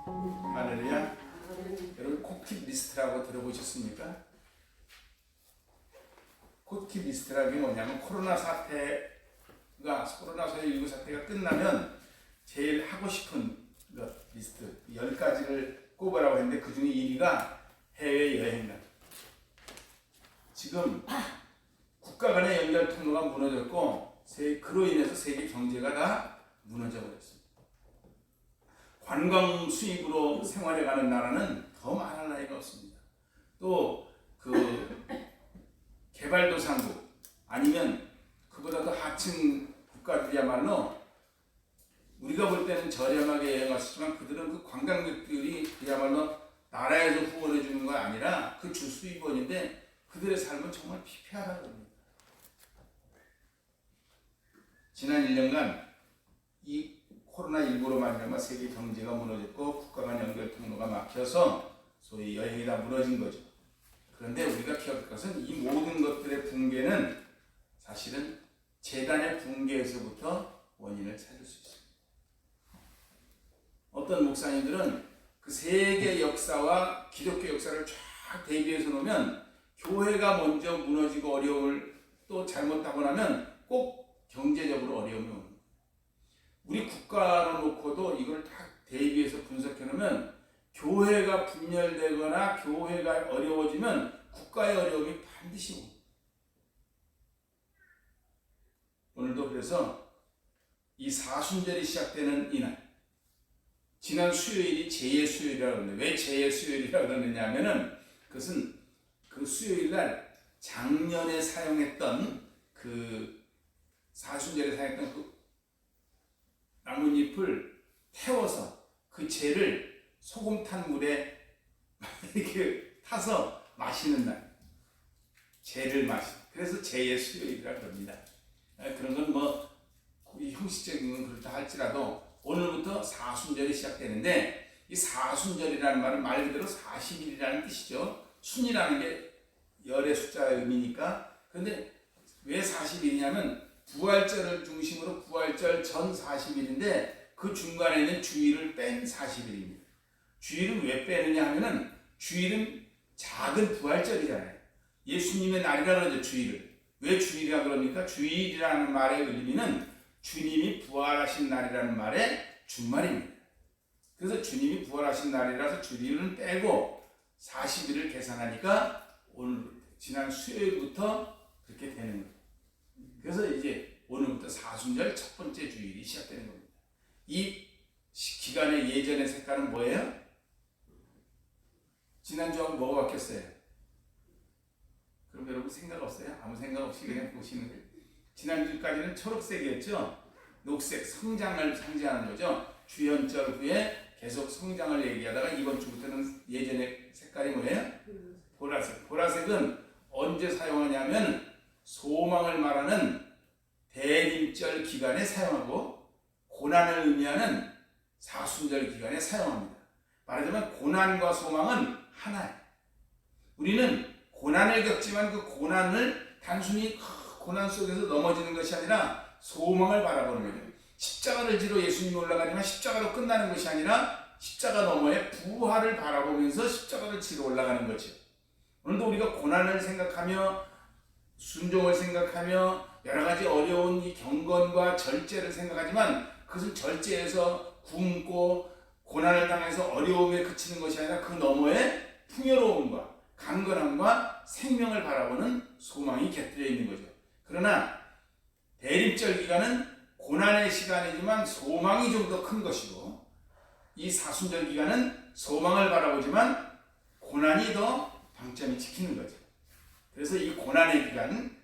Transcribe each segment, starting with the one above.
할렐루야. 여러분 콕팁 리스트라고 들어보셨습니까? 콕팁 리스트라는 게 뭐냐면 코로나19 사태가 끝나면 제일 하고 싶은 것 리스트 10가지를 꼽으라고 했는데 그 중에 1위가 해외여행이다. 지금 국가 간의 연결 통로가 무너졌고 그로 인해서 세계 경제가 다 무너져 버렸습니다. 관광 수입으로 생활해가는 나라는 더 많은 나라가 없습니다. 또 그 개발도상국 아니면 그보다 더 하층 국가들이야말로 우리가 볼 때는 저렴하게 여행 왔지만 그들은 그 관광객들이 그야말로 나라에서 후원해 주는 거 아니라 그 주 수입원인데 그들의 삶은 정말 피폐하다고 합니다. 지난 1년간 이 코로나19로 말미암아 세계 경제가 무너졌고 국가 간 연결 통로가 막혀서 소위 여행이 다 무너진 거죠. 그런데 우리가 기억할 것은 이 모든 것들의 붕괴는 사실은 재단의 붕괴에서부터 원인을 찾을 수 있습니다. 어떤 목사님들은 그 세계 역사와 기독교 역사를 쫙 대비해서 놓으면 교회가 먼저 무너지고 어려움을 또 잘못하고 나면 꼭 경제적으로 어려움이 옵니다. 우리 국가로 놓고도 이걸 다 대비해서 분석해 놓으면 교회가 분열되거나 교회가 어려워지면 국가의 어려움이 반드시 옵니다. 오늘도 그래서 이 사순절이 시작되는 이날, 지난 수요일이 제의 수요일이라고 하는데 왜 제의 수요일이라고 그러느냐 하면은 그것은 그 수요일날 작년에 사용했던 그 사순절에 사용했던 그 나뭇잎을 태워서 그 재를 소금 탄 물에 이렇게 타서 마시는 날, 재를 마시는. 그래서 재의 수요일이라고 합니다. 그런 건 뭐 형식적인 건 그렇다 할지라도 오늘부터 사순절이 시작되는데 이 사순절이라는 말은 말 그대로 40일이라는 뜻이죠. 순이라는 게 열의 숫자의 의미니까. 그런데 왜 40일이냐면 부활절을 중심으로 부활절 전 40일인데 그 중간에 있는 주일을 뺀 40일입니다. 주일은 왜 빼느냐 하면은 주일은 작은 부활절이잖아요. 예수님의 날이라 그러죠, 주일을. 왜 주일이라 그럽니까? 주일이라는 말의 의미는 주님이 부활하신 날이라는 말의 준말입니다. 그래서 주님이 부활하신 날이라서 주일은 빼고 40일을 계산하니까 오늘 지난 수요일부터 그렇게 되는 거예요. 그래서 이제 오늘부터 사순절 첫 번째 주일이 시작되는 겁니다. 이 기간의 예전의 색깔은 뭐예요? 지난주하고 뭐가 바뀌었어요? 그럼 여러분 생각 없어요? 아무 생각 없이 그냥 보시는 거예요. 지난주까지는 초록색이었죠? 녹색, 성장을 상징하는 거죠. 주연절 후에 계속 성장을 얘기하다가 이번 주부터는 예전의 색깔이 뭐예요? 보라색. 보라색은 언제 사용하냐면 소망을 말하는 대림절 기간에 사용하고 고난을 의미하는 사순절 기간에 사용합니다. 말하자면 고난과 소망은 하나예요. 우리는 고난을 겪지만 그 고난을 단순히 고난 속에서 넘어지는 것이 아니라 소망을 바라보는 거죠. 십자가를 지러 예수님이 올라가지만 십자가로 끝나는 것이 아니라 십자가 너머에 부활을 바라보면서 십자가를 지러 올라가는 거죠. 오늘도 우리가 고난을 생각하며 순종을 생각하며 여러 가지 어려운 이 경건과 절제를 생각하지만 그것은 절제에서 굶고 고난을 당해서 어려움에 그치는 것이 아니라 그 너머에 풍요로움과 강건함과 생명을 바라보는 소망이 곁들여 있는 거죠. 그러나 대림절 기간은 고난의 시간이지만 소망이 좀 더 큰 것이고 이 사순절 기간은 소망을 바라보지만 고난이 더 방점이 찍히는 거죠. 그래서 이 고난의 기간,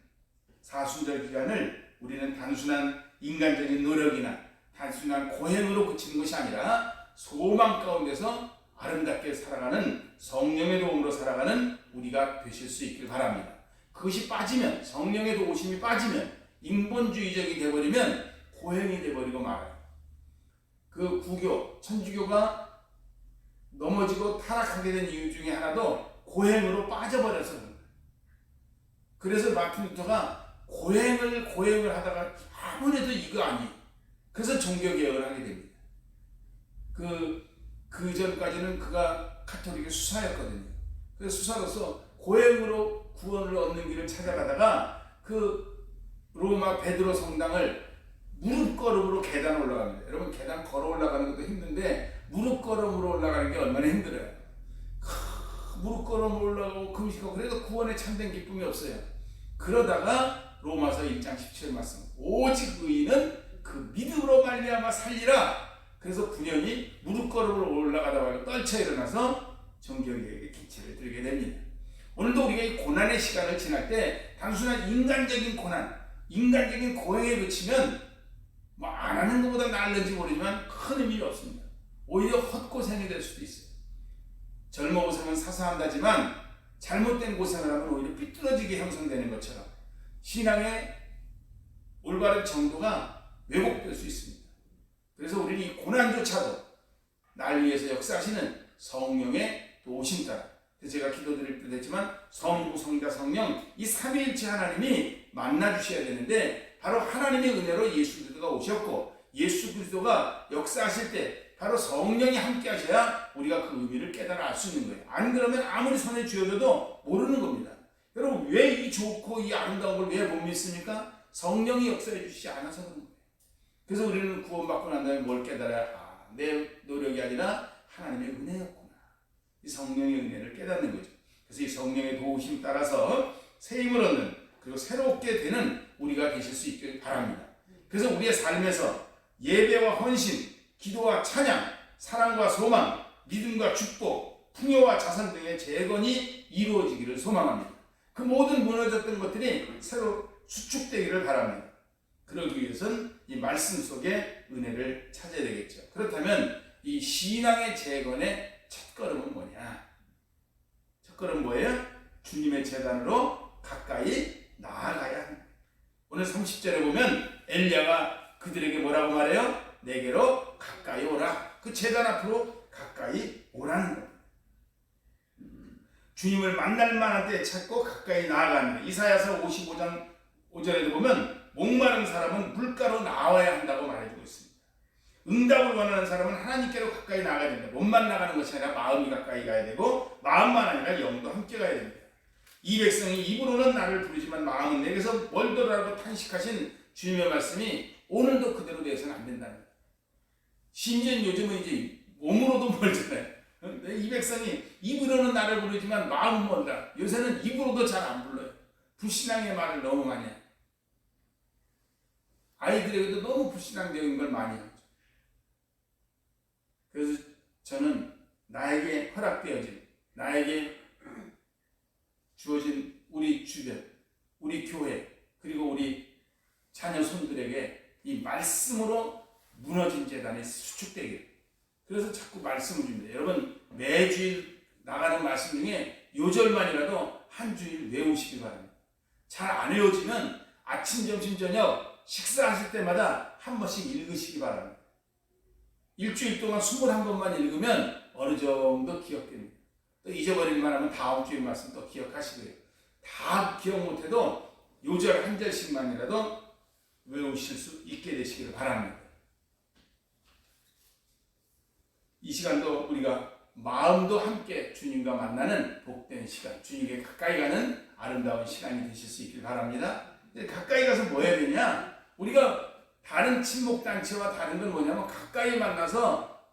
사순절 기간을 우리는 단순한 인간적인 노력이나 단순한 고행으로 그치는 것이 아니라 소망 가운데서 아름답게 살아가는 성령의 도움으로 살아가는 우리가 되실 수 있길 바랍니다. 그것이 빠지면, 성령의 도우심이 빠지면, 인본주의적이 되어버리면 고행이 되어버리고 말아요. 그 구교, 천주교가 넘어지고 타락하게 된 이유 중에 하나도 고행으로 빠져버려서 그런 거예요. 그래서 마틴 루터가 고행을 하다가 아무래도 이거 아니에요. 그래서 종교개혁을 하게 됩니다. 그 그 전까지는 그가 가톨릭의 수사였거든요. 그래서 수사로서 고행으로 구원을 얻는 길을 찾아가다가 그 로마 베드로 성당을 무릎걸음으로 계단 올라갑니다. 여러분 계단 걸어 올라가는 것도 힘든데 무릎걸음으로 올라가는 게 얼마나 힘들어요. 무릎걸음으로 올라가고 금식하고 그래도 구원에 참된 기쁨이 없어요. 그러다가 로마서 1장 17절 말씀, 오직 의인은 그 믿음으로 말미암아 살리라. 그래서 군형이 무릎걸음으로 올라가다가 떨쳐 일어나서 정경에게 기치를 들게 됩니다. 오늘도 우리가 이 고난의 시간을 지날 때 단순한 인간적인 고난, 인간적인 고행에 그치면 뭐 안 하는 것보다 나을는지 모르지만 큰 의미가 없습니다. 오히려 헛고생이 될 수도 있어요. 젊어 고생은 사사한다지만 잘못된 고생을 하면 오히려 삐뚤어지게 형성되는 것처럼 신앙의 올바른 정도가 왜곡될 수 있습니다. 그래서 우리는 이 고난조차도 날 위해서 역사하시는 성령의 도우심 따라, 제가 기도드릴 때도 했지만 성부, 성자, 성령 이 삼위일체 하나님이 만나주셔야 되는데 바로 하나님의 은혜로 예수 그리스도가 오셨고 예수 그리스도가 역사하실 때 바로 성령이 함께 하셔야 우리가 그 의미를 깨달아 알 수 있는 거예요. 안 그러면 아무리 손에 쥐어줘도 모르는 겁니다. 여러분 왜 이 좋고 이 아름다운 걸 왜 못 믿습니까? 성령이 역사해 주시지 않아서 그런 거예요. 그래서 우리는 구원받고 난 다음에 뭘 깨달아야 내 노력이 아니라 하나님의 은혜였구나. 이 성령의 은혜를 깨닫는 거죠. 그래서 이 성령의 도우심 따라서 새 힘을 얻는 그리고 새롭게 되는 우리가 되실 수 있길 바랍니다. 그래서 우리의 삶에서 예배와 헌신, 기도와 찬양, 사랑과 소망, 믿음과 축복, 풍요와 자선 등의 재건이 이루어지기를 소망합니다. 그 모든 무너졌던 것들이 새로 수축되기를 바랍니다. 그러기 위해서는 이 말씀 속에 은혜를 찾아야 되겠죠. 그렇다면 이 신앙의 재건의 첫걸음은 뭐냐? 첫걸음 뭐예요? 주님의 재단으로 가까이 나아가야 합니다. 오늘 30절에 보면 엘리야가 그들에게 뭐라고 말해요? 내게로 가까이 오라. 그 재단 앞으로 가까이 오라는 겁니다. 주님을 만날 만한 때에 찾고 가까이 나아가는 거예요. 이사야서 55장 5절에도 보면 목마른 사람은 물가로 나와야 한다고 말해주고 있습니다. 응답을 원하는 사람은 하나님께로 가까이 나가야 됩니다. 몸만 나가는 것이 아니라 마음이 가까이 가야 되고 마음만 아니라 영도 함께 가야 됩니다. 이 백성이 입으로는 나를 부르지만 마음은 내게서 멀더라도 탄식하신 주님의 말씀이 오늘도 그대로 되어서는 안 된다는 거예요. 심지어 요즘은 이제 몸으로도 멀잖아요. 이 백성이 입으로는 나를 부르지만 마음은 멀다. 요새는 입으로도 잘 안 불러요. 불신앙의 말을 너무 많이 해요. 아이들에게도 너무 불신앙적인 걸 많이 하죠. 그래서 저는 나에게 허락되어진, 나에게 주어진 우리 주변, 우리 교회, 그리고 우리 자녀 손들에게 이 말씀으로 무너진 재단이 수축되길. 그래서 자꾸 말씀을 줍니다. 여러분 매주일 나가는 말씀 중에 요절만이라도 한 주일 외우시기 바랍니다. 잘 안 외워지면 아침, 점심, 저녁 식사하실 때마다 한 번씩 읽으시기 바랍니다. 일주일 동안 21번만 읽으면 어느 정도 기억됩니다. 또 잊어버릴만 하면 다음 주의 말씀 또 기억하시고요. 다 기억 못해도 요절 한 절씩만이라도 외우실 수 있게 되시기를 바랍니다. 이 시간도 우리가 마음도 함께 주님과 만나는 복된 시간, 주님께 가까이 가는 아름다운 시간이 되실 수 있길 바랍니다. 근데 가까이 가서 뭐 해야 되냐? 우리가 다른 친목단체와 다른 건 뭐냐면 가까이 만나서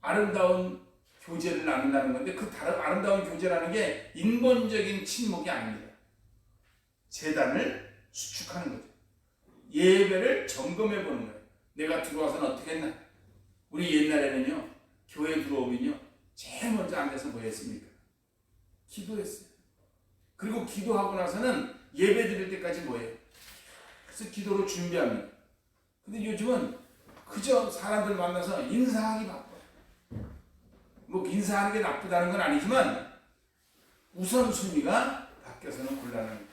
아름다운 교제를 나눈다는 건데 그 다른 아름다운 교제라는 게 인본적인 친목이 아닙니다. 재단을 수축하는 거죠. 예배를 점검해 보는 거예요. 내가 들어와서는 어떻게 했나? 우리 옛날에는요, 교회 들어오면요, 제일 먼저 앉아서 뭐 했습니까? 기도했어요. 그리고 기도하고 나서는 예배 드릴 때까지 뭐예요? 그래서 기도로 준비합니다. 근데 요즘은 그저 사람들 만나서 인사하기 바빠요. 뭐 인사하는 게 나쁘다는 건 아니지만 우선순위가 바뀌어서는 곤란합니다.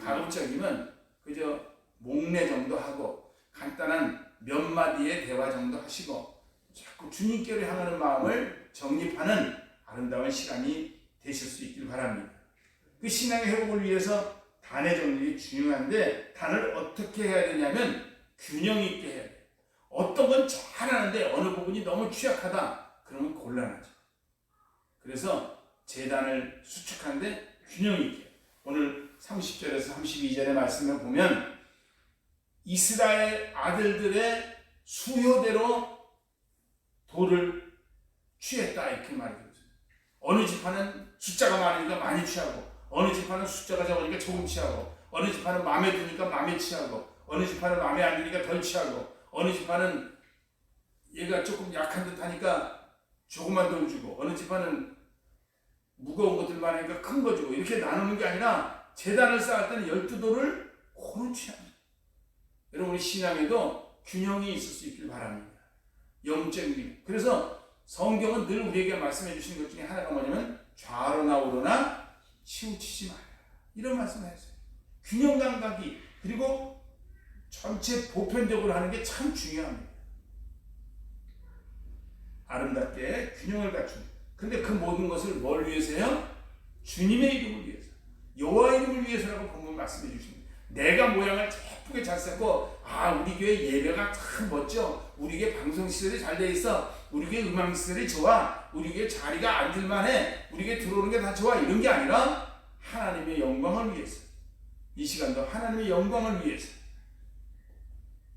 가급적이면 그저 목례 정도 하고 간단한 몇 마디의 대화 정도 하시고 자꾸 주님께로 향하는 마음을 정립하는 아름다운 시간이 되실 수 있길 바랍니다. 그 신앙의 회복을 위해서 단의 정립이 중요한데 단을 어떻게 해야 되냐면 균형 있게 해야 돼요. 어떤 건 잘하는데 어느 부분이 너무 취약하다. 그러면 곤란하죠. 그래서 제단을 수축하는데 균형 있게 오늘 30절에서 32절의 말씀을 보면 이스라엘 아들들의 수요대로 돌을 취했다 이렇게 말해요. 어느 지파는 숫자가 많으니까 많이 취하고, 어느 지파는 숫자가 적으니까 조금 취하고, 어느 지파는 마음에 드니까 마음에 취하고, 어느 지파는 마음에 안 드니까 덜 취하고, 어느 지파는 얘가 조금 약한 듯 하니까 조금만 덜 주고, 어느 지파는 무거운 것들만 하니까 큰 거 주고, 이렇게 나누는 게 아니라 제단을 쌓을 때는 12돌을 고루 취합니다. 여러분, 신앙에도 균형이 있을 수 있길 바랍니다. 영적인 균형. 그래서 성경은 늘 우리에게 말씀해 주시는 것 중에 하나가 뭐냐면 좌로나 우로나 치우치지 마라. 이런 말씀을 했어요. 균형 감각이, 그리고 전체 보편적으로 하는 게 참 중요합니다. 아름답게 균형을 갖춘다. 근데 그 모든 것을 뭘 위해서요? 주님의 이름을 위해서, 여호와 이름을 위해서라고 본문 말씀해 주십니다. 내가 모양을 예쁘게 잘 쌓고, 우리 교회 예배가 참 멋져, 우리 교회 방송 시설이 잘 돼 있어, 우리 교회 음악 시설이 좋아, 우리 교회 자리가 앉을만해, 우리 교회 들어오는 게 다 좋아, 이런 게 아니라 하나님의 영광을 위해서, 이 시간도 하나님의 영광을 위해서,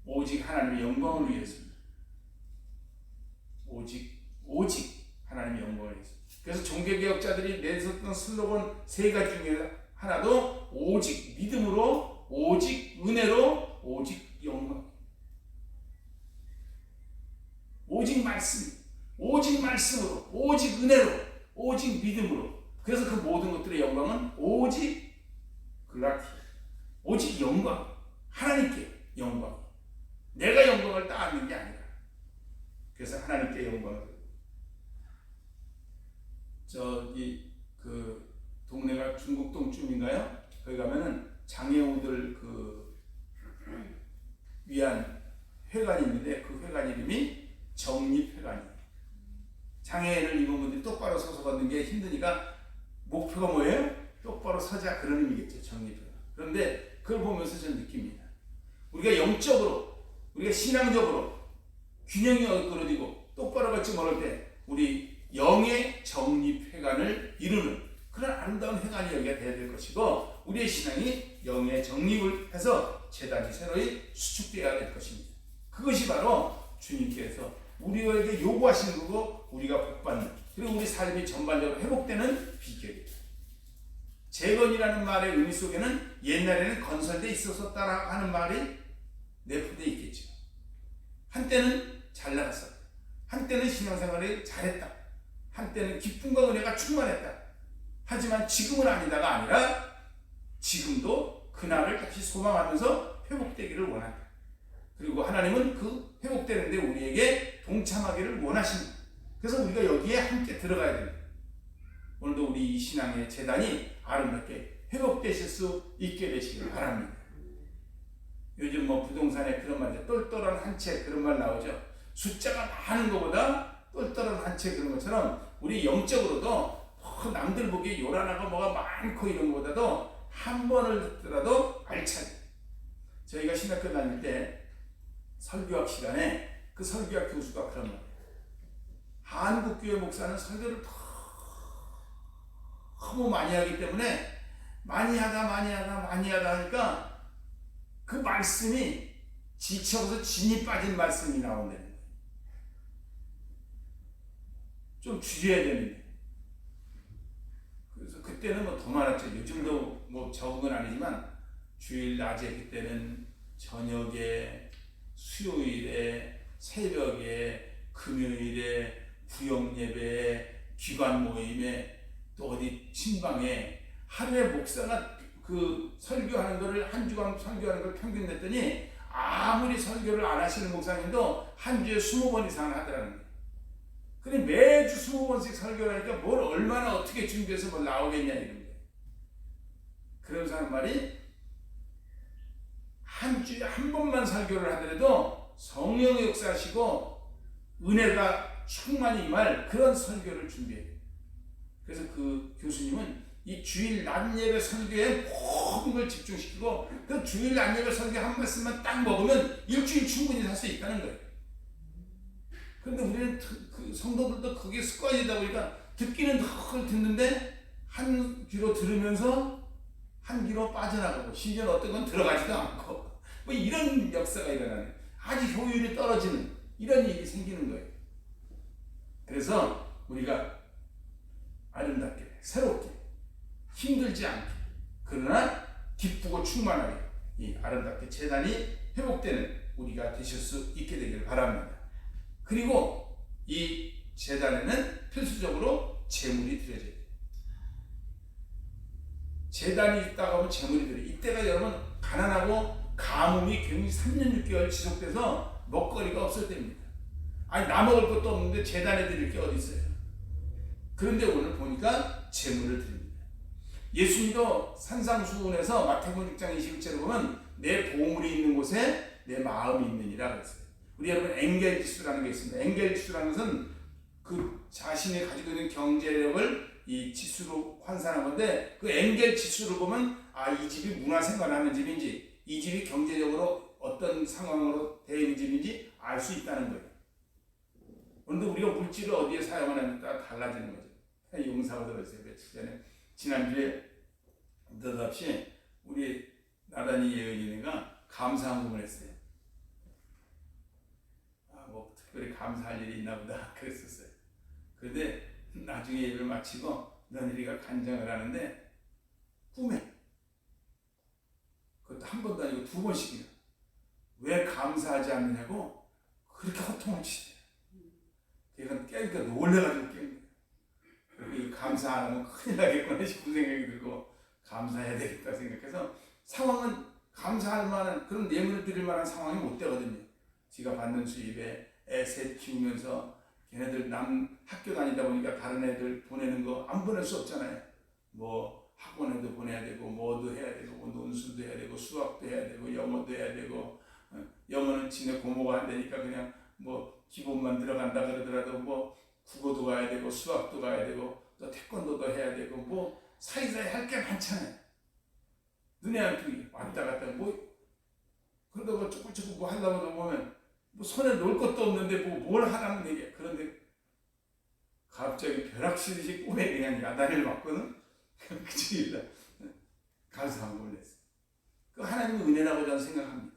오직 하나님의 영광을 위해서, 오직 하나님의 영광을 위해서. 그래서 종교개혁자들이 내세웠던 슬로건 3가지 중에 하나도 오직 믿음으로, 오직 은혜로, 오직 영광. 오직 말씀, 오직 말씀으로, 오직 은혜로, 오직 믿음으로. 그래서 그 모든 것들의 영광은 오직 글라티, 오직 영광, 하나님께 영광. 내가 영광을 따르는 게 아니라. 그래서 하나님께 영광을. 저기 그 동네가 중국동쯤인가요? 거기 가면은 장애우들 위한 회관이 있는데 그 회관 이름이 정립회관이에요. 장애를 입은 분들이 똑바로 서서 걷는 게 힘드니까 목표가 뭐예요? 똑바로 서자, 그런 의미겠죠. 정립회관. 그런데 그걸 보면서 저는 느낍니다. 우리가 영적으로, 우리가 신앙적으로 균형이 엇그러지고 똑바로 걷지 못할 때 우리 영의 정립회관을 이루는 그런 아름다운 회관이 여기가 되어야 될 것이고, 우리의 신앙이 영의 정립을 해서 제단이 새로이 수축되어야 될 것입니다. 그것이 바로 주님께서 우리에게 요구하시는 거고, 우리가 복받는, 그리고 우리 삶이 전반적으로 회복되는 비결입니다. 재건이라는 말의 의미 속에는 옛날에는 건설되어 있었다라고 하는 말이 내포되어 있겠죠. 한때는 잘 나갔어, 한때는 신앙생활을 잘했다, 한때는 기쁨과 은혜가 충만했다. 하지만 지금은 아니다가 아니라 지금도 그날을 다시 소망하면서 회복되기를 원한다. 그리고 하나님은 그 회복되는데 우리에게 동참하기를 원하십니다. 그래서 우리가 여기에 함께 들어가야 됩니다. 오늘도 우리 이 신앙의 재단이 아름답게 회복되실 수 있게 되시길 바랍니다. 요즘 부동산에 그런 말이죠. 똘똘한 한 채, 그런 말 나오죠. 숫자가 많은 것보다 똘똘한 한 채, 그런 것처럼 우리 영적으로도 남들 보기에 요란하고 뭐가 많고 이런 것보다도 한 번을 듣더라도 알차게. 저희가 신학교 다닐 때 설교학 시간에 그 설교학 교수가 그런 말이에요. 한국교회 목사는 설교를 너무 많이 하기 때문에 많이 하다 하니까 그 말씀이 지쳐서 진이 빠진 말씀이 나온다는 거예요. 좀 줄여야 되는데. 그래서 그때는 더 많았죠. 요즘도 적은 건 아니지만 주일 낮에, 그때는 저녁에, 수요일에, 새벽에, 금요일에, 구역예배에, 기관 모임에, 또 어디 신방에 하루에 목사가 그 설교하는 거를, 한 주간 설교하는 걸 평균 냈더니 아무리 설교를 안 하시는 목사님도 한 주에 20번 이상 하더라는 거예요. 근데 매주 20번씩 설교를 하니까 뭘 얼마나 어떻게 준비해서 뭘 나오겠냐 이런 거예요. 그러면서 하는 말이, 한 주에 한 번만 설교를 하더라도 성령의 역사하시고 은혜가 충만히 임할 그런 설교를 준비해야 돼요. 그래서 그 교수님은 이 주일 낮 예배 설교에 모든 걸 집중시키고, 그 주일 낮 예배 설교 한 말씀만 딱 먹으면 일주일 충분히 살 수 있다는 거예요. 그런데 우리는 성도들도 그게 습관이다 보니까 듣기는 덜 듣는데 한 귀로 들으면서 한 귀로 빠져나가고 심지어 어떤 건 들어가지도 않고 뭐 이런 역사가 일어나는, 아주 효율이 떨어지는 이런 일이 생기는 거예요. 그래서 우리가 아름답게 새롭게 힘들지 않게 그러나 기쁘고 충만하게 이 아름답게 제단이 회복되는 우리가 되실 수 있게 되기를 바랍니다. 그리고 이 제단에는 필수적으로 제물이 드려져야 돼요. 제단이 있다가 하면 제물이 드려요. 이때가 여러분 가난하고 가뭄이 굉장히 3년 6개월 지속돼서 먹거리가 없을 때입니다. 아니 나 먹을 것도 없는데 제단에 드릴 게 어디 있어요. 그런데 오늘 보니까 제물을 드립니다. 예수님도 산상수훈에서 마태복음 6장 21절에 보면 내 보물이 있는 곳에 내 마음이 있느니라 그랬어요. 우리 여러분 엥겔지수라는 게 있습니다. 엥겔지수라는 것은 그 자신이 가지고 있는 경제력을 이 지수로 환산한 건데 그 엥겔지수를 보면 이 집이 문화생활하는 집인지 이 집이 경제적으로 어떤 상황으로 되어 있는 집인지 알 수 있다는 거예요. 그런데 우리가 물질을 어디에 사용하느냐에 따라 달라지는 거죠. 용사가 들었어요. 며칠 전에 지난주에 느닷없이 우리 나단이 예은이가 감사한금을 했어요. 뭐 특별히 감사할 일이 있나 보다 그랬었어요. 그런데 나중에 예배를 마치고 며느리가 간증을 하는데 꿈에 그것도 한 번도 아니고 2번씩이나 왜 감사하지 않느냐고 그렇게 호통을 치대요. 걔가 깨니까 놀래가지고 깬 거예요. 그리고 감사 안 하면 큰일 나겠구나 싶은 생각이 들고 감사해야 되겠다 생각해서 상황은 감사할 만한 그런 예물을 드릴 만한 상황이 못 되거든요. 지가 받는 수입에 애 셋 키우면서 걔네들 남 학교 다니다 보니까 다른 애들 보내는 거 안 보낼 수 없잖아요. 뭐 학원에도 보내야 되고 뭐도 해야 되고 뭐 논술도 해야 되고 수학도 해야 되고 영어도 해야 되고 영어는 지네 고모가 안 되니까 그냥 뭐 기본만 들어간다 그러더라도 뭐 국어도 가야 되고 수학도 가야 되고 또 태권도도 해야 되고 뭐 사이사이 할 게 많잖아요. 눈에 안 띄게 왔다 갔다 뭐 그러다가 조금 뭐 하려고 보면 뭐 손에 놓을 것도 없는데 뭐 뭘 하라는 얘기야. 그런데 갑자기 벼락치듯이 꿈에 그냥 야단을 맞거든. 그 주일날 감사한금을 냈어. 그 하나님의 은혜라고 저는 생각합니다.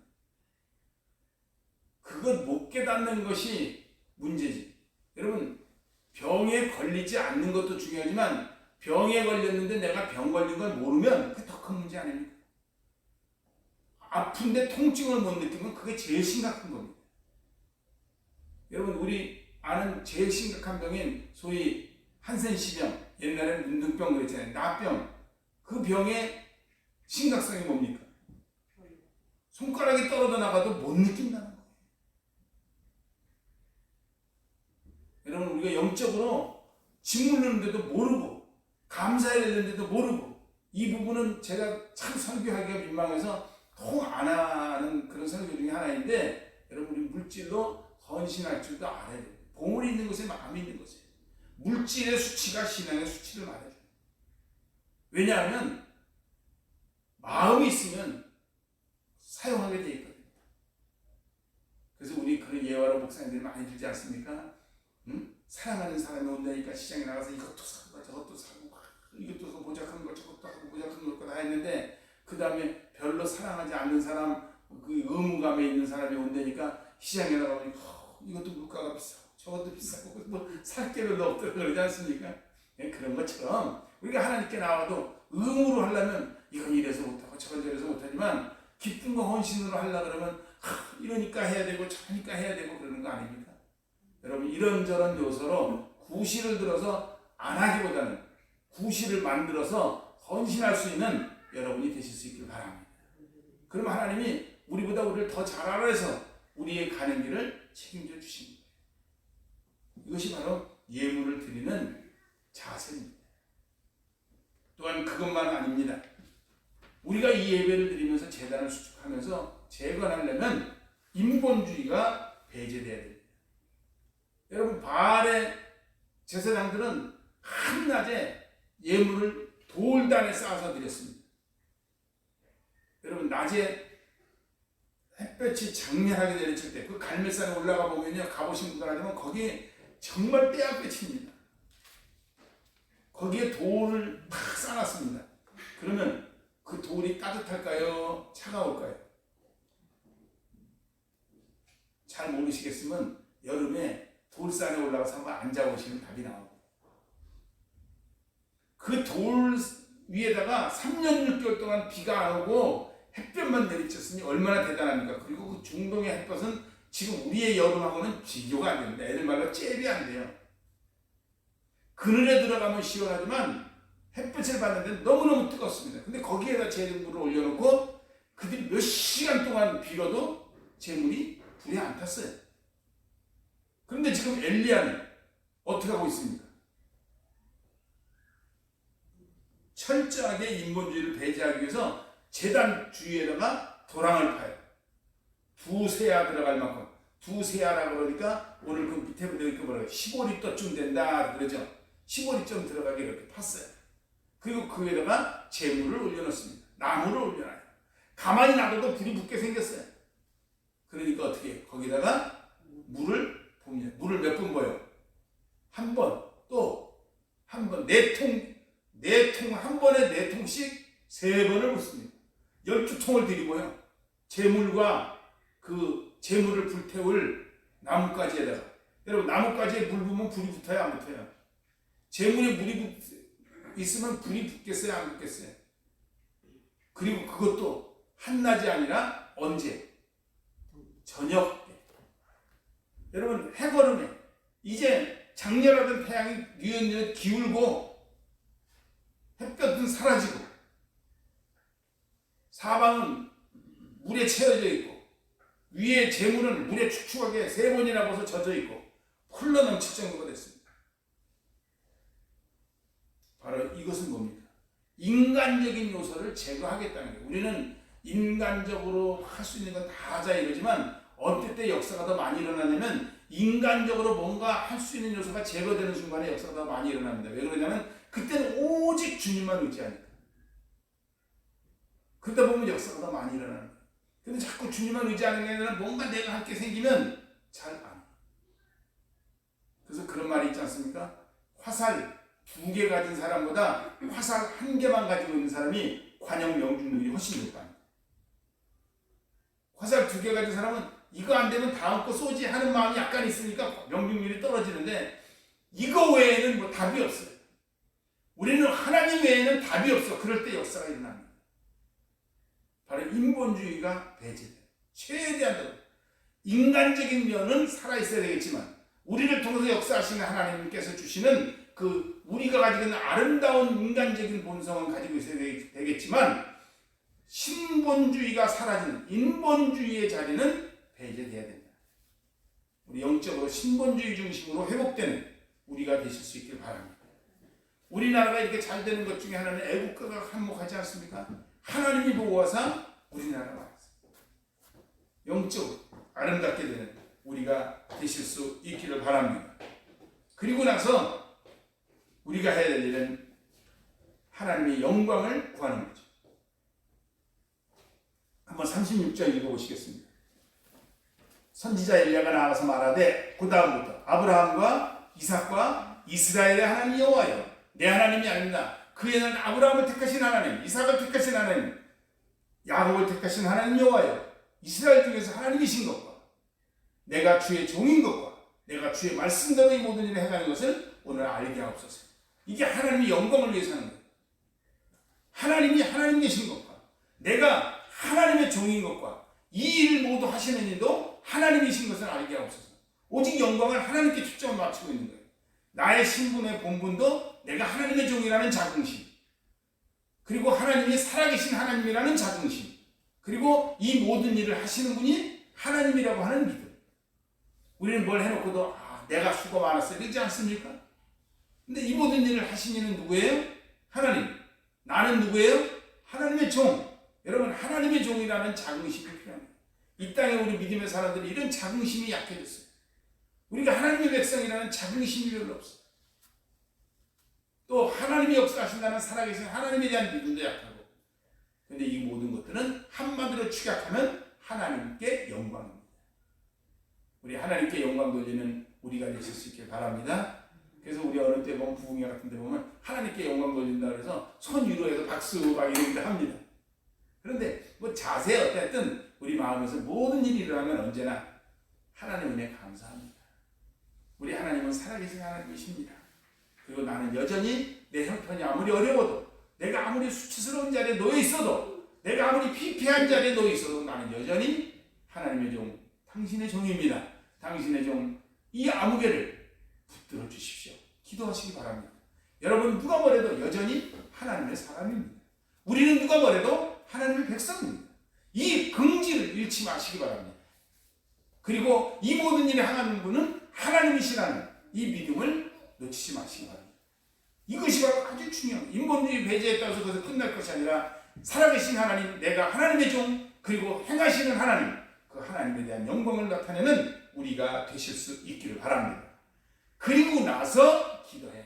그것 못 깨닫는 것이 문제지. 여러분 병에 걸리지 않는 것도 중요하지만 병에 걸렸는데 내가 병 걸린 걸 모르면 그게 더 큰 문제 아닙니까? 아픈데 통증을 못 느끼면 그게 제일 심각한 겁니다. 여러분 우리 아는 제일 심각한 병인 소위 한센시병, 옛날에는 문둥병 그랬잖아요. 나병. 그 병의 심각성이 뭡니까? 손가락이 떨어져 나가도 못 느낀다는 거예요. 여러분 우리가 영적으로 짓물르는데도 모르고 감사해야 되는데도 모르고 이 부분은 제가 참 설교하기가 민망해서 통 안 하는 그런 설교 중에 하나인데 여러분 우리 물질로 헌신할 줄도 알아야 돼요. 보물이 있는 곳에 마음이 있는 것이에요. 물질의 수치가 신앙의 수치를 말해줘요. 왜냐하면 마음이 있으면 사용하게 돼 있거든요. 그래서 우리 그런 예화로 목사님들이 많이 들지 않습니까? 사랑하는 사람이 온다니까 시장에 나가서 이것도 사고 저것도 사고 이것도 사고 모자란 거 저것도 하고 모자란 거 다 했는데 그 다음에 별로 사랑하지 않는 사람 그 의무감에 있는 사람이 온다니까 시장에 나가보니 이것도 물가가 비싸고 저것도 비싸고 뭐 살 게 별로 없더라고 그러지 않습니까? 그런 것처럼 우리가 하나님께 나와도 의무로 하려면 이건 이래서 못하고 저건 저래서 못하지만 기쁜 거 헌신으로 하려고 그러면 이러니까 해야 되고 저러니까 해야 되고 그러는 거 아닙니까? 여러분 이런저런 요소로 구실을 들어서 안 하기보다는 구실을 만들어서 헌신할 수 있는 여러분이 되실 수 있길 바랍니다. 그럼 하나님이 우리보다 우리를 더 잘 알아서 우리의 가는 길을 책임져 주십니다. 이것이 바로 예물을 드리는 자세입니다. 또한 그것만 아닙니다. 우리가 이 예배를 드리면서 제단을 수축하면서 재건하려면 인본주의가 배제돼야 됩니다. 여러분 바알의 제사장들은 한낮에 예물을 돌단에 쌓아서 드렸습니다. 여러분 낮에 햇볕이 장렬하게 내리칠 때 그 갈매산에 올라가 보면요 가보신 분들 아니면 거기 정말 떼약볕입니다. 거기에 돌을 팍 쌓아놨습니다. 그러면 그 돌이 따뜻할까요? 차가울까요? 잘 모르시겠으면 여름에 돌산에 올라가서 한번 앉아보시면 답이 나옵니다. 그 돌 위에다가 3년 6개월 동안 비가 안 오고 햇볕만 내리쳤으니 얼마나 대단합니까? 그리고 그 중동의 햇볕은 지금 우리의 여름하고는 비교가 안 됩니다. 애들 말로 잽이 안 돼요. 그늘에 들어가면 시원하지만 햇볕을 받는데 너무너무 뜨겁습니다. 근데 거기에다 재물을 올려놓고 그들이 몇 시간 동안 빌어도 재물이 불에 안 탔어요. 그런데 지금 엘리야는 어떻게 하고 있습니까? 철저하게 인본주의를 배제하기 위해서 제단 주위에다가 도랑을 파요. 두세야 들어갈 만큼. 두세야라 그러니까 오늘 그 밑에 분들이 뭐라고 15리터쯤 된다 그러죠. 15리터 들어가게 이렇게 팠어요. 그리고 그 위에다가 재물을 올려놓습니다. 나무를 올려놔요. 가만히 놔둬도 불이 붙게 생겼어요. 그러니까 어떻게 해요? 거기다가 물을 봅니다. 물을 몇 번 부어요? 한 번, 또 한 번, 한 번에 4통씩 3번을 붓습니다. 12통을 들이고요. 재물과 그 재물을 불태울 나뭇가지에다가. 여러분, 나뭇가지에 물 부으면 불이 붙어요? 안 붙어요? 재물에 물이 있으면 불이 붙겠어요? 안 붙겠어요? 그리고 그것도 한낮이 아니라 언제? 저녁 때. 여러분, 해거름에 이제 장렬하던 태양이 뉘엿뉘엿 기울고 햇볕은 사라지고 사방은 물에 채워져 있고 위에 재물은 물에 축축하게 3번이나 벗어 젖어 있고 흘러넘칠 정도가 됐습니다. 바로 이것은 뭡니까? 인간적인 요소를 제거하겠다는 거예요. 우리는 인간적으로 할 수 있는 건 다 하자 이러지만 어떨 때 역사가 더 많이 일어나냐면 인간적으로 뭔가 할 수 있는 요소가 제거되는 순간에 역사가 더 많이 일어납니다. 왜 그러냐면 그때는 오직 주님만 의지하니까. 그러다 보면 역사가 더 많이 일어나는 거예요. 근데 자꾸 주님만 의지하는 게 아니라 뭔가 내가 할 게 생기면 잘 안 해요. 그래서 그런 말이 있지 않습니까? 화살 2개 가진 사람보다 화살 1개만 가지고 있는 사람이 관역 명중률이 훨씬 높아요. 화살 2개 가진 사람은 이거 안 되면 다음 거 쏘지 하는 마음이 약간 있으니까 명중률이 떨어지는데 이거 외에는 뭐 답이 없어요. 우리는 하나님 외에는 답이 없어. 그럴 때 역사가 일어납니다. 바로 인본주의가 배제돼요. 최대한 인간적인 면은 살아있어야 되겠지만 우리를 통해서 역사하시는 하나님께서 주시는 그 우리가 가지고 있는 아름다운 인간적인 본성은 가지고 있어야 되겠지만 신본주의가 사라지는 인본주의의 자리는 배제돼야 된다. 우리 영적으로 신본주의 중심으로 회복되는 우리가 되실 수 있길 바랍니다. 우리나라가 이렇게 잘 되는 것 중에 하나는 애국가가 한몫하지 않습니까? 하나님이 보고 와서 우리나라가 왔습니다. 영적으로 아름답게 되는 우리가 되실 수 있기를 바랍니다. 그리고 나서 우리가 해야 될 일은 하나님의 영광을 구하는 거죠. 한번 36절 읽어보시겠습니다. 선지자 엘리야가 나와서 말하되 그 다음부터 아브라함과 이삭과 이스라엘의 하나님 여호와여 내 하나님이 아닙니다. 그에는 아브라함을 택하신 하나님, 이삭을 택하신 하나님, 야곱을 택하신 하나님 여호와여 이스라엘 중에서 하나님이신 것과 내가 주의 종인 것과 내가 주의 말씀대로 이 모든 일을 해가는 것을 오늘 알게 하옵소서. 이게 하나님의 영광을 위해서 하는 거예요. 하나님이 하나님 되신 것과 내가 하나님의 종인 것과 이 일을 모두 하시는 일도 하나님이신 것을 알게 하옵소서. 오직 영광을 하나님께 초점을 맞추고 있는 거예요. 나의 신분의 본분도 내가 하나님의 종이라는 자긍심, 그리고 하나님이 살아계신 하나님이라는 자긍심, 그리고 이 모든 일을 하시는 분이 하나님이라고 하는 믿음. 우리는 뭘 해놓고도 내가 수고 많았어요 그러지 않습니까? 근데 이 모든 일을 하신 이는 누구예요? 하나님. 나는 누구예요? 하나님의 종. 여러분, 하나님의 종이라는 자긍심이 필요합니다. 이 땅에 우리 믿음의 사람들이 이런 자긍심이 약해졌어요. 우리가 하나님의 백성이라는 자긍심이 별로 없어요. 또 하나님이 역사하신다는 살아계신 하나님에 대한 믿음도 약하고. 그런데 이 모든 것들은 한마디로 축약하면 하나님께 영광입니다. 우리 하나님께 영광 돌리는 우리가 되실 수 있길 바랍니다. 그래서 우리 어느 때 보면 부흥회 같은 데 보면 하나님께 영광 돌린다 그래서 손 위로 해서 박수 막 이런 데 합니다. 그런데 뭐 자세 어쨌든 우리 마음에서 모든 일이 일어나면 언제나 하나님 은혜 감사합니다. 우리 하나님은 살아계신 하나님이십니다. 그리고 나는 여전히 내 형편이 아무리 어려워도, 내가 아무리 수치스러운 자리에 놓여 있어도, 내가 아무리 피폐한 자리에 놓여 있어도 나는 여전히 하나님의 종, 당신의 종입니다. 당신의 종, 이 아무개를 붙들어 주십시오. 기도하시기 바랍니다. 여러분, 누가 뭐래도 여전히 하나님의 사람입니다. 우리는 누가 뭐래도 하나님의 백성입니다. 이 긍지를 잃지 마시기 바랍니다. 그리고 이 모든 일에 행하는 분은 하나님이시라는 이 믿음을 놓치지 마시기 바랍니다. 이것이 바로 아주 중요합니다. 인본주의 배제에 따라서 그것을 끝날 것이 아니라 살아계신 하나님, 내가 하나님의 종, 그리고 행하시는 하나님, 그 하나님에 대한 영광을 나타내는 우리가 되실 수 있기를 바랍니다. 그리고 나서 기도해.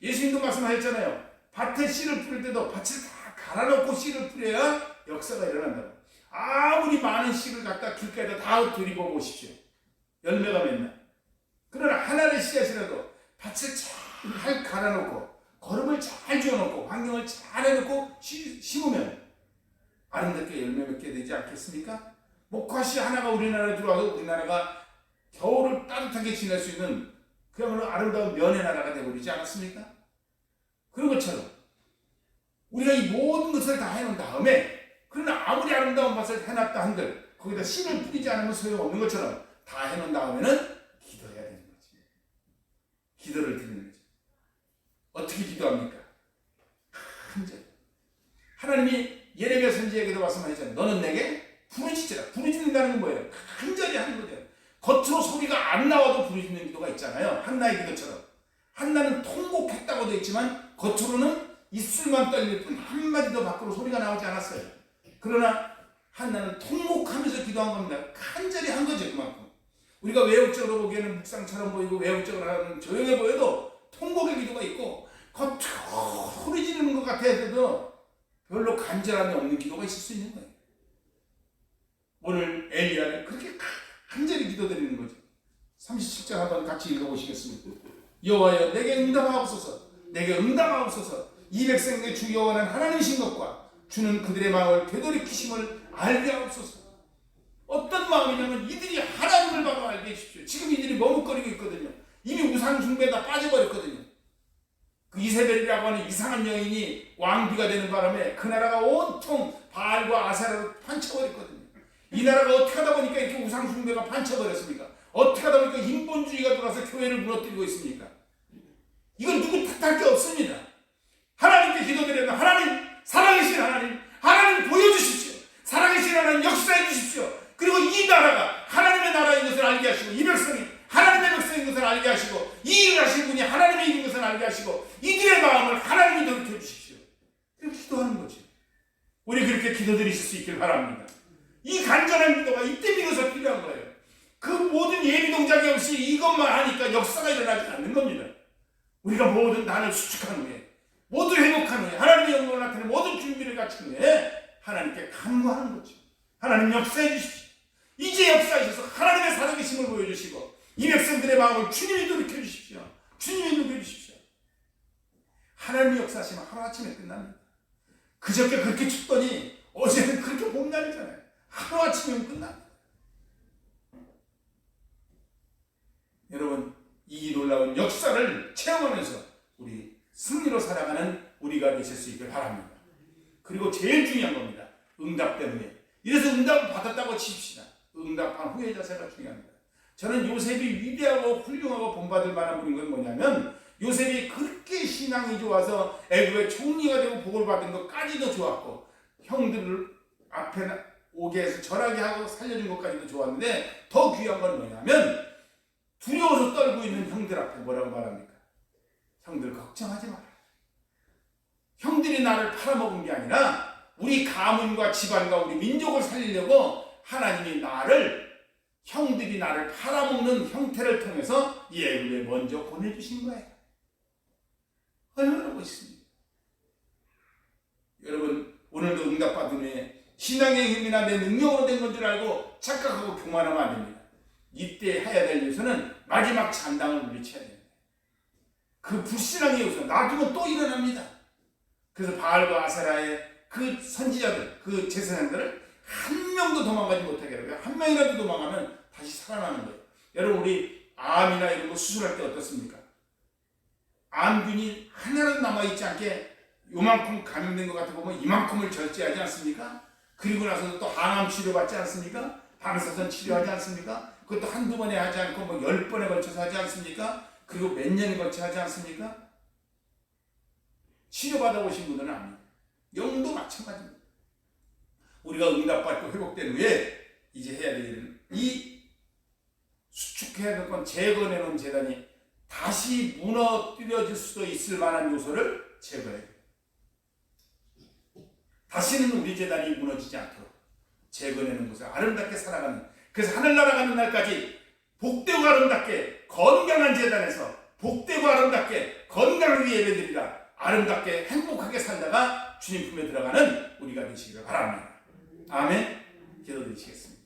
예수님도 말씀하셨잖아요. 밭에 씨를 뿌릴 때도 밭을 다 갈아놓고 씨를 뿌려야 역사가 일어난다고. 아무리 많은 씨를 갖다 길가에다 다 들이고 보십시오. 열매가 맺나. 그러나 하나의 씨앗이라도 밭을 잘 갈아놓고 거름을 잘 지어놓고 환경을 잘 해놓고 심으면 아름답게 열매 맺게 되지 않겠습니까? 목화씨 하나가 우리나라에 들어와서 우리나라가 겨울을 따뜻하게 지낼 수 있는 그야말로 아름다운 면의 나라가 되어버리지 않았습니까? 그런 것처럼 우리가 이 모든 것을 다 해놓은 다음에, 그러나 아무리 아름다운 밭을 해놨다 한들 거기다 씨를 뿌리지 않으면 소용없는 것처럼 다 해놓은 다음에는 기도해야 되는 거지. 기도를 드리는 거죠. 어떻게 기도합니까? 간절. 하나님이 예레미야 선지자에게도 말씀하셨잖아요. 너는 내게 부르짖으라. 부르짖는다는 건 뭐예요? 간절히 하는 거죠. 겉으로 소리가 안 나와도 부르짖는 기도가 있잖아요. 한나의 기도처럼. 한나는 통곡했다고 되어 있지만 겉으로는 입술만 떨릴 뿐 한마디도 밖으로 소리가 나오지 않았어요. 그러나 한나는 통곡하면서 기도한 겁니다. 간절히 한 거죠. 그만큼. 우리가 외형적으로 보기에는 묵상처럼 보이고 외형적으로 하는 조용해 보여도 통곡의 기도가 있고 겉으로 소리 지르는 것 같아도 별로 간절함이 없는 기도가 있을 수 있는 거예요. 오늘 엘리야는 그렇게 간절히 기도드리는 거죠. 37장 한번 같이 읽어보시겠습니다. 여호와여 내게 응답하옵소서. 내게 응답하옵소서. 이 백성에게 주 여호와는 하나님이신 것과 주는 그들의 마음을 되돌이키심을 알게 하옵소서. 어떤 마음이냐면 이들이 하나님을 바로 알게 해주십시오. 지금 이들이 머뭇거리고 있거든요. 이미 우상 숭배에 다 빠져버렸거든요. 그 이세벨이라고 하는 이상한 여인이 왕비가 되는 바람에 그 나라가 온통 바알과 아세라로 판쳐버렸거든요. 이 나라가 어떻게 하다 보니까 이렇게 우상 숭배가 판쳐버렸습니까? 어떻게 하다 보니까 인본주의가 들어와서 교회를 무너뜨리고 있습니까? 이건 누구 탓할 게 없습니다. 하나님께 기도드리면 하나님, 살아계신 하나님, 하나님 보여주십시오. 살아계신 하나님 역사해 주십시오. 그리고 이 나라가 하나님의 나라인 것을 알게 하시고, 이 백성이 하나님의 백성인 것을 알게 하시고, 이 일을 하신 분이 하나님의 일인 것을 알게 하시고, 이들의 마음을 하나님이 돌이켜 주십시오. 그렇게 기도하는 거죠. 우리 그렇게 기도드리실 수 있길 바랍니다. 이 간절한 기도가 이때 비로소 필요한 거예요. 그 모든 예비 동작이 없이 이것만 하니까 역사가 일어나지 않는 겁니다. 우리가 모든 난을 수축한 후에, 모두 회복한 후에, 하나님의 영광을 나타내는 모든 준비를 갖춘 후에 하나님께 간구하는 거죠. 하나님 역사해 주십시오. 이제 역사하셔서 하나님의 살아계심을 보여주시고 이 백성들의 마음을 주님이 돌이켜 주십시오. 주님이 녹여 주십시오. 하나님의 역사하시면 하루아침에 끝납니다. 그저께 그렇게 춥더니 어제는 그렇게 봄날이잖아요. 하루아침이면 끝납니다. 여러분, 이 놀라운 역사를 체험하면서 우리 승리로 살아가는 우리가 되실 수 있길 바랍니다. 그리고 제일 중요한 겁니다. 응답 때문에. 이래서 응답을 받았다고 칩시다. 응답한 후의 자세가 중요합니다. 저는 요셉이 위대하고 훌륭하고 본받을 만한 분인 건 뭐냐면, 요셉이 그렇게 신앙이 좋아서 애굽의 총리가 되고 복을 받은 것까지도 좋았고, 형들을 앞에 오게 해서 절하게 하고 살려준 것까지도 좋았는데, 더 귀한 건 뭐냐면 두려워서 떨고 있는 형들 앞에 뭐라고 말합니까? 형들 걱정하지 마라. 형들이 나를 팔아먹은 게 아니라 우리 가문과 집안과 우리 민족을 살리려고 하나님이 형들이 나를 팔아먹는 형태를 통해서 이 애굽에 먼저 보내주신 거예요. 얼마나 멋있습니까? 여러분, 오늘도 응답받은 후에 신앙의 힘이나 내 능력으로 된 건 줄 알고 착각하고 교만하면 안 됩니다. 이때 해야 될 요소는 마지막 장당을 물리쳐야 됩니다. 그 불신앙의 요소 놔두면 또 일어납니다. 그래서 바알과 아세라의 그 선지자들, 그 제사장들을 한 명도 도망가지 못하게 하고요. 한 명이라도 도망가면 다시 살아나는 거예요. 여러분 우리 암이나 이런 거 수술할 때 어떻습니까? 암균이 하나라도 남아있지 않게 요만큼 감염된 것 같아 보면 이만큼을 절제하지 않습니까? 그리고 나서도 또 항암 치료받지 않습니까? 방사선 치료하지 않습니까? 그것도 한두 번에 하지 않고 뭐 10번에 걸쳐서 하지 않습니까? 그리고 몇 년에 걸쳐 하지 않습니까? 치료받아보신 분들은 압니다. 영도 마찬가지입니다. 우리가 응답받고 회복된 후에 이제 해야 될 일은 이 수축해야 될 건 제거해놓은 재단이 다시 무너뜨려질 수도 있을 만한 요소를 제거해야 돼요. 다시는 우리 재단이 무너지지 않도록 제거해내는 것을 아름답게 살아가는, 그래서 하늘나라 가는 날까지 복되고 아름답게 건강한 재단에서 복되고 아름답게 건강하게 예배드리라, 아름답게 행복하게 살다가 주님 품에 들어가는 우리가 되시기를 바랍니다. 아멘. 기도드리시겠습니다.